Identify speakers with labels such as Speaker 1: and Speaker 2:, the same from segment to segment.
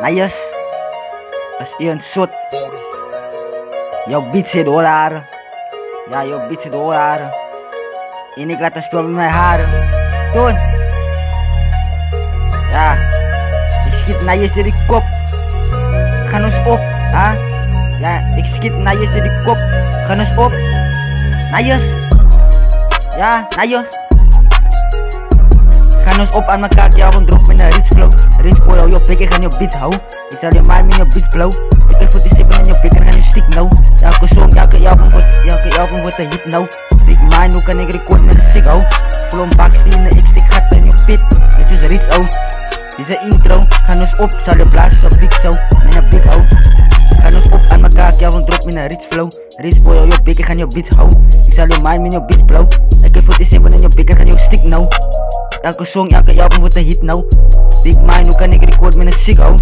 Speaker 1: Nayas, as iyon shoot. Jouw beat zit $. Ja, jouw beat zit $. En ik laat het speel met mijn haren. Toen. Ja, ik schiet Nayas door die kop. Gaan ons op, ha? Ja, ik schiet Nayas door die kop. Gaan ons op. Nayas. Ja, Nayas. Gaan ons op aan elkaar, ja, want drop met een rich flow. Rich flow, jouw pik, ik ga jouw beats houden. Ik zal je mind met jouw beats flow. Ik heb voor die stippen in jouw pik, en ga je stick nou. Elke song, elke album wordt een hit nou. Big mind, hoe kan ik record met een stick hou? Flow een baksteen, ik stick gat in jouw pit. Het is rich oh. Dit is een intro, gaan ons op, zal je blazen op big show. Met een big hou. Gaan ons op aan elkaar, ja, want drop met een rich flow. Rich boy, jouw pik, ik ga jouw beats houden. Ik zal je mind met jouw beats flow. Ik heb voor die stippen in jouw pik, en ga jouw stick nou. Elke song, elke album wordt een hit nou. Big mind, hoe kan ik record met een sick oh.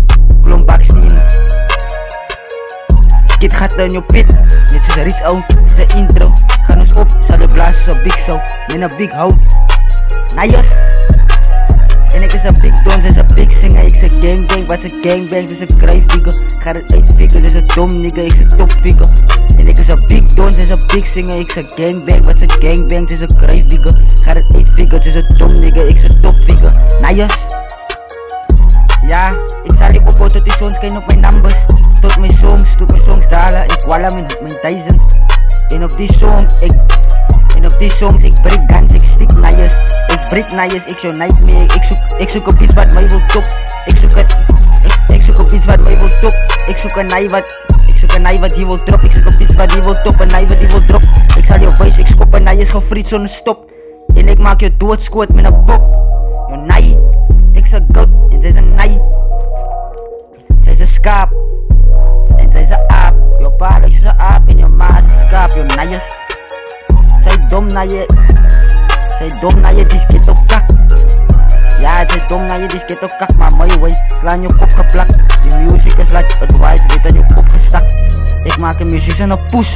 Speaker 1: Klomp baksteen. Skit gaat in jouw pit. Dit is een rich oh. Dit is de intro. Gaan ons op, zal je blazen op big show. Met een big hou. Nayas. En ik is een big don, ze is een big singer. Ik zeg gangbang, wat is een gangbang, dit is een kruisfigure. Ga het uitfikken, dit is een dom nigga, ik zeg topfigure. En ik is een big don, ze is een big singer. Ik zeg gangbang, wat is een gangbang, dit is een kruisfigure. Ga het uitfikken, dit is een dom nigga, ik zeg topfigure. Nayas. Ja, ik zal je opbouwen tot die songs, kijk op mijn numbers. Tot mijn songs dalen, ik walla mijn 1000. En op die songs, ik break guns, ik stick Nayas. Ik break Nayas, ik show nightmare. Ik zoek op iets wat mij wil top. Ik zoek op iets wat mij wil top. Ik zoek een naai wat hier wil drop. Ik zoek op iets wat hier wil top, een naai wat hier wil drop. Ik zal jou wijs, ik skop een Nayas gefriet zonder stop. En ik maak je doodsquat met een bok. Yo naai, ik zeg goud en zij is een naai. Zij is een schaap en zij is een aap. Yo pa, ik is een aap en je ma is een schaap. Yo Nayas. Zij dom naar je, die skit op kak. Ja, zij dom naar je, die skit op kak. Maar mooi way, klaar je kop geplakt. Die music is like advice, dit aan je kop gestakt. Ik maak een muziek en een push.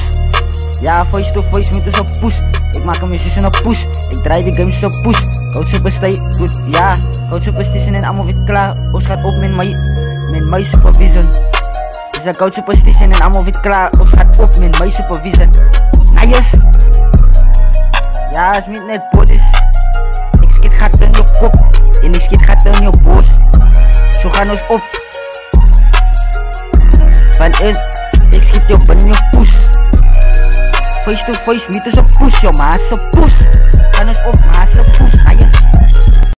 Speaker 1: Ja, voice to voice, met dus op push. Ik maak een muziek en een push. Ik draai die games op push. Coach superstay, goed, ja. Coach superstition en allemaal weer klaar. Ons gaat op met my supervision. Is een coach superstition en allemaal weer klaar. Ons gaat op met my supervision. Nayas. Ja, het is niet net bodies. Ik schiet gaat in je kop. En ik schiet gaat in je borst. Zo gaan ons op. Van eerst, ik schiet je op in je push. Face to face, niet eens een push, joh, maar het is een push.